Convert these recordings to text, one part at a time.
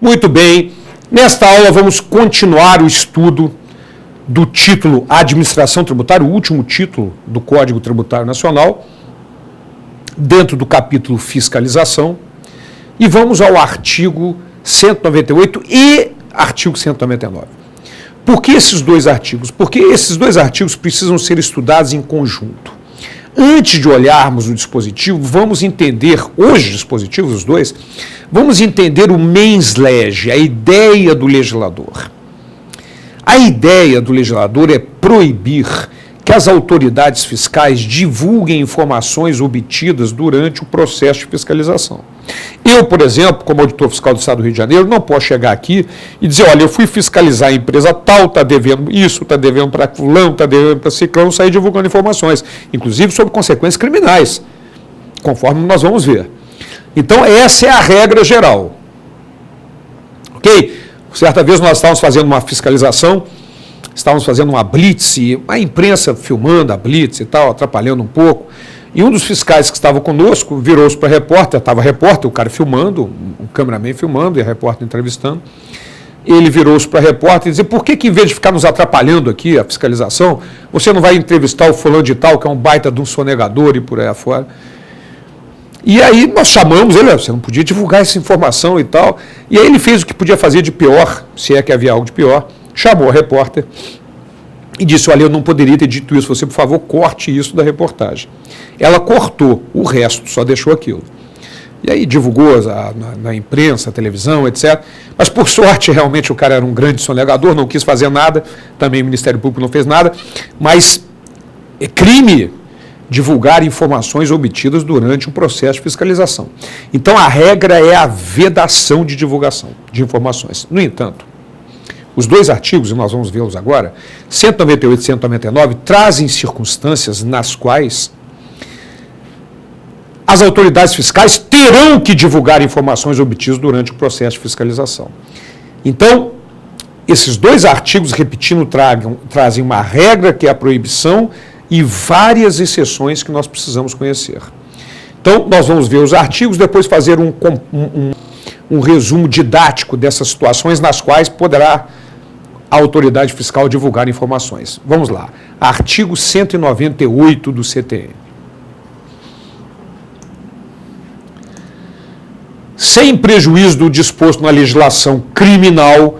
Muito bem, nesta aula vamos continuar o estudo do título Administração Tributária, o último título do Código Tributário Nacional, dentro do capítulo Fiscalização, e vamos ao artigo 198 e artigo 199. Por que esses dois artigos? Porque esses dois artigos precisam ser estudados em conjunto. Antes de olharmos o dispositivo, vamos entender, hoje dispositivos, os dois, vamos entender o mens lege, a ideia do legislador. A ideia do legislador é proibir que as autoridades fiscais divulguem informações obtidas durante o processo de fiscalização. Eu, por exemplo, como auditor fiscal do Estado do Rio de Janeiro, não posso chegar aqui e dizer, olha, eu fui fiscalizar a empresa tal, está devendo isso, está devendo para fulano, está devendo para ciclano, sair divulgando informações, inclusive sobre consequências criminais, conforme nós vamos ver. Então, essa é a regra geral. Ok? Certa vez nós estávamos fazendo uma fiscalização, estávamos fazendo uma blitz, a imprensa filmando a blitz e tal, atrapalhando um pouco, e um dos fiscais que estava conosco virou-se para a repórter, estava repórter, o cara filmando, um cameraman filmando e a repórter entrevistando. Ele virou-se para a repórter e disse, por que em vez de ficar nos atrapalhando aqui a fiscalização, você não vai entrevistar o fulano de tal, que é um baita de um sonegador e por aí afora? E aí nós chamamos ele, você não podia divulgar essa informação e tal. E aí ele fez o que podia fazer de pior, se é que havia algo de pior, chamou a repórter e disse, olha, eu não poderia ter dito isso, você, por favor, corte isso da reportagem. Ela cortou, o resto só deixou aquilo. E aí divulgou na imprensa, televisão, etc. Mas, por sorte, realmente o cara era um grande sonegador, não quis fazer nada, também o Ministério Público não fez nada, mas é crime divulgar informações obtidas durante um processo de fiscalização. Então, a regra é a vedação de divulgação de informações. No entanto, os dois artigos, e nós vamos vê-los agora, 198 e 199, trazem circunstâncias nas quais as autoridades fiscais terão que divulgar informações obtidas durante o processo de fiscalização. Então, esses dois artigos, repetindo, trazem uma regra que é a proibição e várias exceções que nós precisamos conhecer. Então, nós vamos ver os artigos, depois fazer um resumo didático dessas situações nas quais poderá a autoridade fiscal divulgar informações. Vamos lá. Artigo 198 do CTN. Sem prejuízo do disposto na legislação criminal,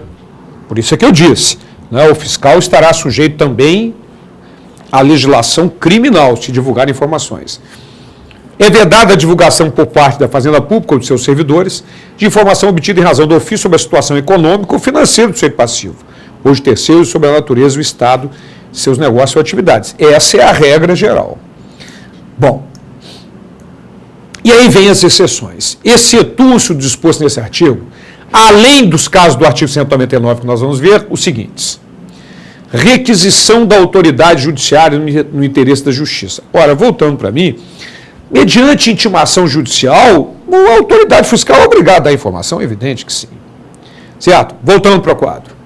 por isso é que eu disse, né, o fiscal estará sujeito também à legislação criminal, se divulgar informações. É vedada a divulgação por parte da Fazenda Pública ou de seus servidores de informação obtida em razão do ofício sobre a situação econômica ou financeira do sujeito passivo, ou de terceiros sobre a natureza do Estado, seus negócios ou atividades. Essa é a regra geral. Bom, e aí vem as exceções. Excetua-se o disposto nesse artigo, além dos casos do artigo 199 que nós vamos ver, os seguintes. Requisição da autoridade judiciária no interesse da justiça. Ora, voltando para mim, mediante intimação judicial, a autoridade fiscal é obrigada a dar informação, é evidente que sim. Certo? Voltando para o quadro.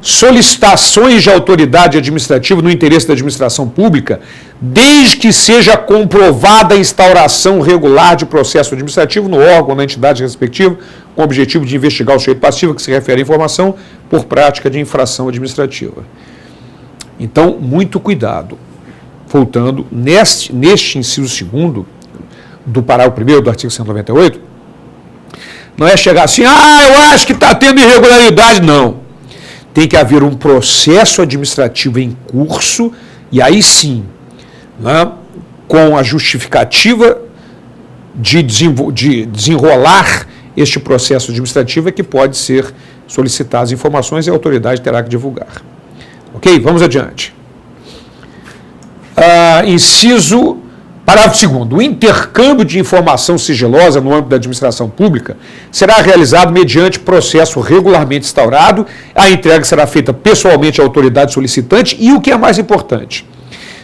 Solicitações de autoridade administrativa no interesse da administração pública, desde que seja comprovada a instauração regular de processo administrativo no órgão ou na entidade respectiva, com o objetivo de investigar o sujeito passivo que se refere à informação por prática de infração administrativa. Então, muito cuidado. Voltando, neste inciso 2º do parágrafo 1º do artigo 198, não é chegar assim, eu acho que está tendo irregularidade, não. Tem que haver um processo administrativo em curso, e aí sim, né, com a justificativa de desenrolar este processo administrativo é que pode ser solicitadas informações e a autoridade terá que divulgar. Ok? Vamos adiante. Parágrafo 2º. O intercâmbio de informação sigilosa no âmbito da administração pública será realizado mediante processo regularmente instaurado, a entrega será feita pessoalmente à autoridade solicitante e, o que é mais importante,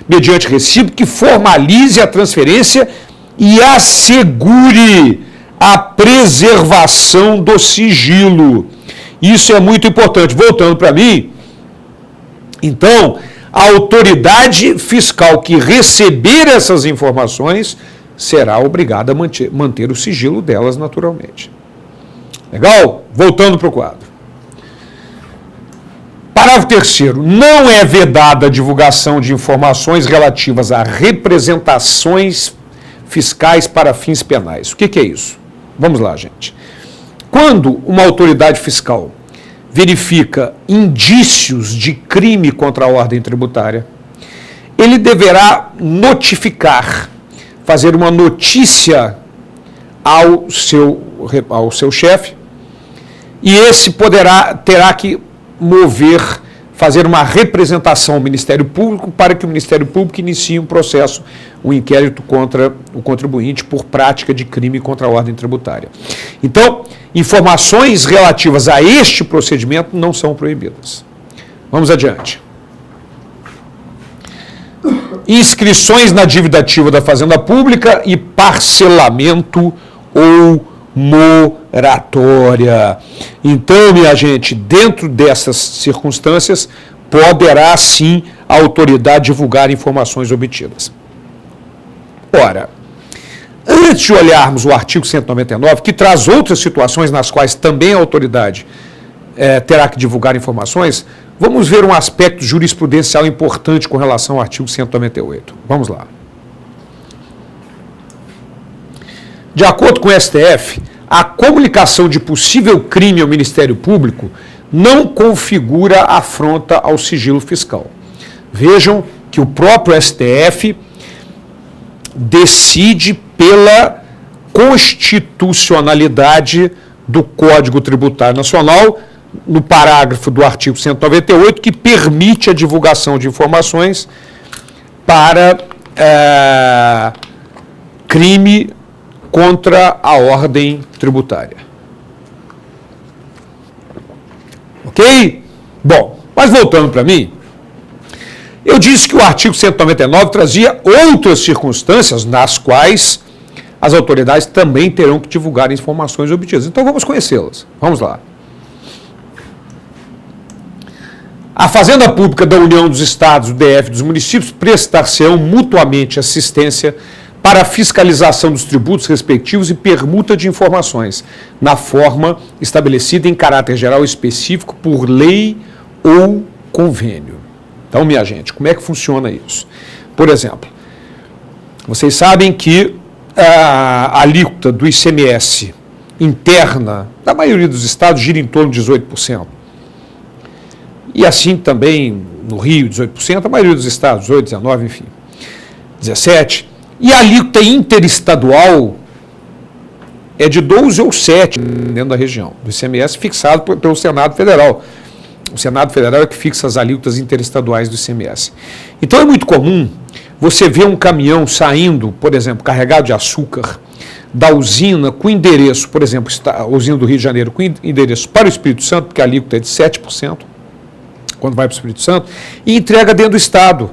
mediante recibo que formalize a transferência e assegure a preservação do sigilo. Isso é muito importante. Voltando para mim, então, a autoridade fiscal que receber essas informações será obrigada a manter o sigilo delas naturalmente. Legal? Voltando para o quadro. Parágrafo 3º. Não é vedada a divulgação de informações relativas a representações fiscais para fins penais. O que é isso? Vamos lá, gente. Quando uma autoridade fiscal verifica indícios de crime contra a ordem tributária, ele deverá notificar, fazer uma notícia ao seu chefe, e esse terá que fazer uma representação ao Ministério Público para que o Ministério Público inicie um inquérito contra o contribuinte por prática de crime contra a ordem tributária. Então, informações relativas a este procedimento não são proibidas. Vamos adiante. Inscrições na dívida ativa da Fazenda Pública e parcelamento ou moratória. Então, minha gente, dentro dessas circunstâncias, poderá sim a autoridade divulgar informações obtidas. Ora, antes de olharmos o artigo 199, que traz outras situações nas quais também a autoridade terá que divulgar informações, vamos ver um aspecto jurisprudencial importante com relação ao artigo 198. Vamos lá. De acordo com o STF, a comunicação de possível crime ao Ministério Público não configura afronta ao sigilo fiscal. Vejam que o próprio STF decide pela constitucionalidade do Código Tributário Nacional, no parágrafo do artigo 198, que permite a divulgação de informações para crime contra a ordem tributária. Ok? Bom, mas voltando para mim, eu disse que o artigo 199 trazia outras circunstâncias nas quais as autoridades também terão que divulgar informações obtidas. Então vamos conhecê-las. Vamos lá. A Fazenda Pública da União, dos Estados, do DF e dos municípios prestar-se-ão mutuamente assistência para a fiscalização dos tributos respectivos e permuta de informações, na forma estabelecida em caráter geral específico por lei ou convênio. Então, minha gente, como é que funciona isso? Por exemplo, vocês sabem que a alíquota do ICMS interna da maioria dos estados gira em torno de 18%. E assim também no Rio, 18%, a maioria dos estados, 18%, 19%, enfim, 17%. E a alíquota interestadual é de 12 ou 7 dentro da região, do ICMS fixado pelo Senado Federal. O Senado Federal é que fixa as alíquotas interestaduais do ICMS. Então é muito comum você ver um caminhão saindo, por exemplo, carregado de açúcar, da usina com endereço, por exemplo, a usina do Rio de Janeiro com endereço para o Espírito Santo, porque a alíquota é de 7%, quando vai para o Espírito Santo, e entrega dentro do Estado.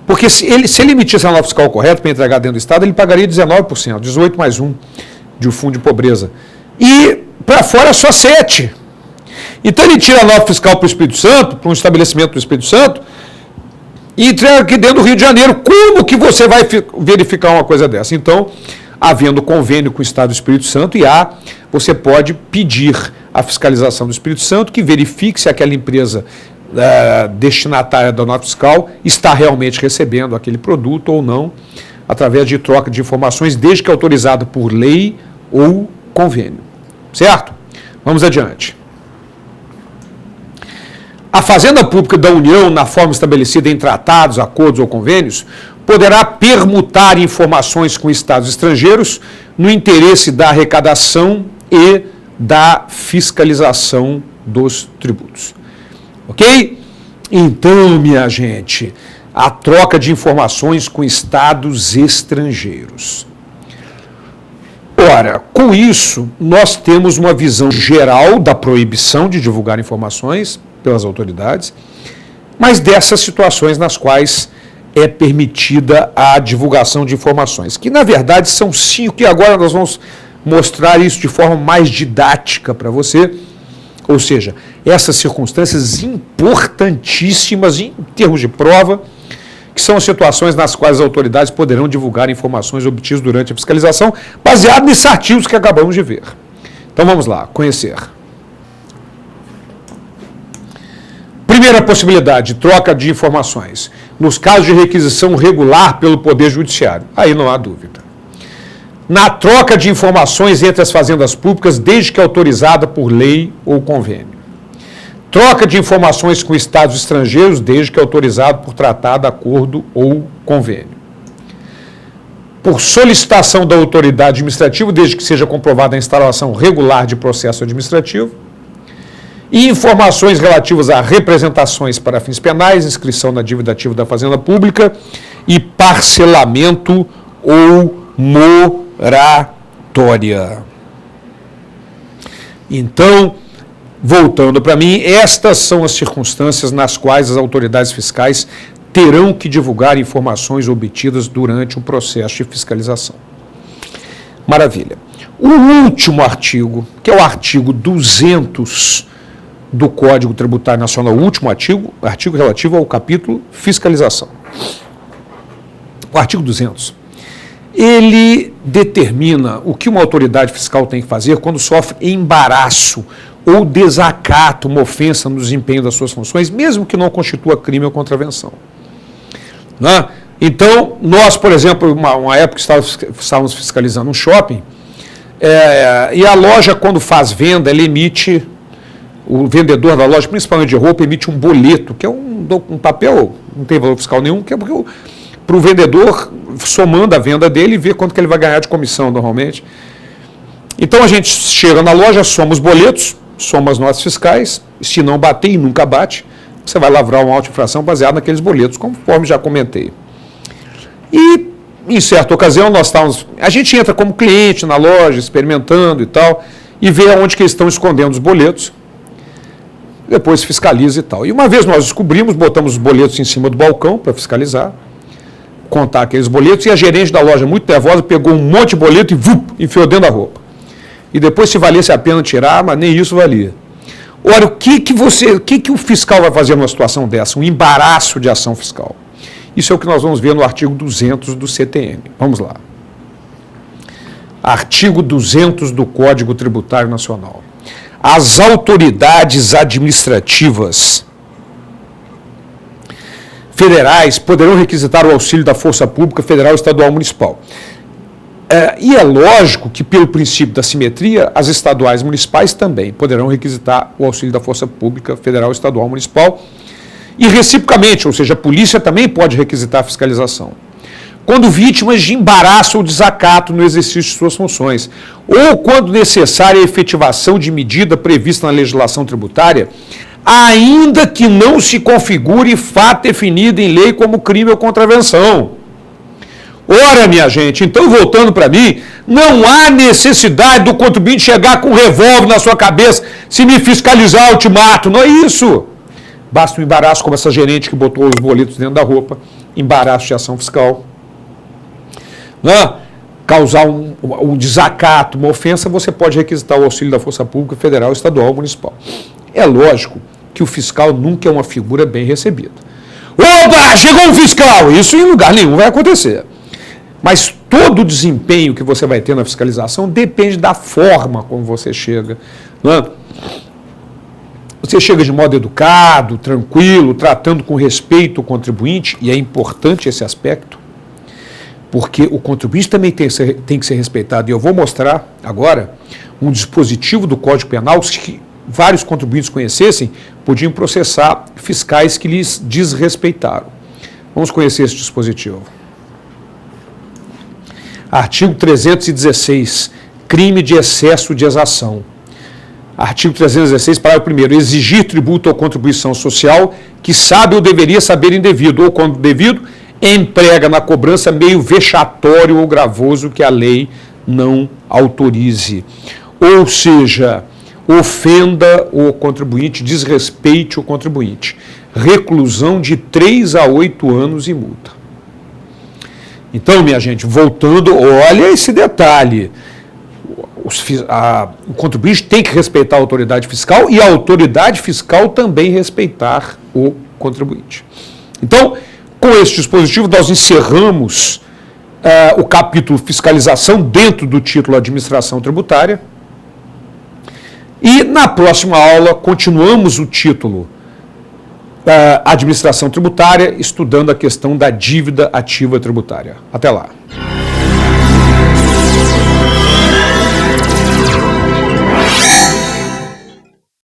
Porque se ele emitisse a nota fiscal correta para entregar dentro do Estado, ele pagaria 19%, 18 mais 1 de fundo de pobreza. E para fora só 7%. Então ele tira a nota fiscal para o Espírito Santo, para um estabelecimento do Espírito Santo, e entrega aqui dentro do Rio de Janeiro. Como que você vai verificar uma coisa dessa? Então, havendo convênio com o Estado do Espírito Santo, você pode pedir a fiscalização do Espírito Santo que verifique se aquela empresa destinatária da nota fiscal está realmente recebendo aquele produto ou não, através de troca de informações, desde que autorizado por lei ou convênio. Certo? Vamos adiante. A Fazenda Pública da União, na forma estabelecida em tratados, acordos ou convênios, poderá permutar informações com estados estrangeiros no interesse da arrecadação e da fiscalização dos tributos. Ok? Então, minha gente, a troca de informações com estados estrangeiros. Ora, com isso, nós temos uma visão geral da proibição de divulgar informações pelas autoridades, mas dessas situações nas quais é permitida a divulgação de informações, que na verdade são 5, e agora nós vamos mostrar isso de forma mais didática para você. Ou seja, essas circunstâncias importantíssimas em termos de prova, que são as situações nas quais as autoridades poderão divulgar informações obtidas durante a fiscalização, baseado nesses artigos que acabamos de ver. Então vamos lá, conhecer. Primeira possibilidade, troca de informações. Nos casos de requisição regular pelo Poder Judiciário. Aí não há dúvida. Na troca de informações entre as fazendas públicas, desde que autorizada por lei ou convênio. Troca de informações com estados estrangeiros, desde que autorizado por tratado, acordo ou convênio. Por solicitação da autoridade administrativa, desde que seja comprovada a instalação regular de processo administrativo. E informações relativas a representações para fins penais, inscrição na dívida ativa da Fazenda Pública e parcelamento ou moratória. Então, voltando para mim, estas são as circunstâncias nas quais as autoridades fiscais terão que divulgar informações obtidas durante o processo de fiscalização. Maravilha. O último artigo, que é o artigo 200 do Código Tributário Nacional, o último artigo relativo ao capítulo fiscalização. O artigo 200, ele determina o que uma autoridade fiscal tem que fazer quando sofre embaraço ou desacato, uma ofensa no desempenho das suas funções, mesmo que não constitua crime ou contravenção. Né? Então, nós, por exemplo, uma época estávamos fiscalizando um shopping, e a loja, quando faz venda, ela emite, o vendedor da loja, principalmente de roupa, emite um boleto, que é um papel, não tem valor fiscal nenhum, que é para o vendedor, somando a venda dele, e ver quanto que ele vai ganhar de comissão, normalmente. Então, a gente chega na loja, soma os boletos, soma as notas fiscais, se não bater, e nunca bate, você vai lavrar uma auto-infração baseada naqueles boletos, conforme já comentei. E, em certa ocasião, a gente entra como cliente na loja, experimentando e tal, e vê onde que eles estão escondendo os boletos, depois fiscaliza e tal. E uma vez nós descobrimos, botamos os boletos em cima do balcão para fiscalizar, contar aqueles boletos, e a gerente da loja, muito nervosa, pegou um monte de boleto e enfiou dentro da roupa. E depois, se valesse a pena tirar, mas nem isso valia. Ora, o que o fiscal vai fazer numa situação dessa? Um embaraço de ação fiscal. Isso é o que nós vamos ver no artigo 200 do CTN. Vamos lá. Artigo 200 do Código Tributário Nacional. As autoridades administrativas federais poderão requisitar o auxílio da Força Pública Federal, Estadual, Municipal. E é lógico que, pelo princípio da simetria, as estaduais municipais também poderão requisitar o auxílio da Força Pública Federal, Estadual, Municipal, e reciprocamente, ou seja, a polícia também pode requisitar a fiscalização. Quando vítimas de embaraço ou desacato no exercício de suas funções, ou quando necessária a efetivação de medida prevista na legislação tributária, ainda que não se configure fato definido em lei como crime ou contravenção. Ora, minha gente, então voltando para mim, não há necessidade do contribuinte chegar com um revólver na sua cabeça, se me fiscalizar, eu te mato, não é isso. Basta um embaraço como essa gerente que botou os boletos dentro da roupa, embaraço de ação fiscal. Não? Causar um desacato, uma ofensa, você pode requisitar o auxílio da Força Pública Federal, Estadual ou Municipal. É lógico que o fiscal nunca é uma figura bem recebida. Opa, chegou um fiscal! Isso em lugar nenhum vai acontecer. Mas todo o desempenho que você vai ter na fiscalização depende da forma como você chega. Não é? Você chega de modo educado, tranquilo, tratando com respeito o contribuinte, e é importante esse aspecto, porque o contribuinte também tem que ser respeitado. E eu vou mostrar agora um dispositivo do Código Penal que vários contribuintes conhecessem, podiam processar fiscais que lhes desrespeitaram. Vamos conhecer esse dispositivo. Artigo 316, crime de excesso de exação. Artigo 316, parágrafo 1º, exigir tributo ou contribuição social que sabe ou deveria saber indevido, ou quando devido, emprega na cobrança meio vexatório ou gravoso que a lei não autorize. Ou seja, ofenda o contribuinte, desrespeite o contribuinte. Reclusão de 3 a 8 anos e multa. Então, minha gente, voltando, olha esse detalhe. O contribuinte tem que respeitar a autoridade fiscal e a autoridade fiscal também respeitar o contribuinte. Então, com esse dispositivo, nós encerramos o capítulo fiscalização dentro do título administração tributária. E na próxima aula continuamos o título Administração Tributária, estudando a questão da dívida ativa tributária. Até lá.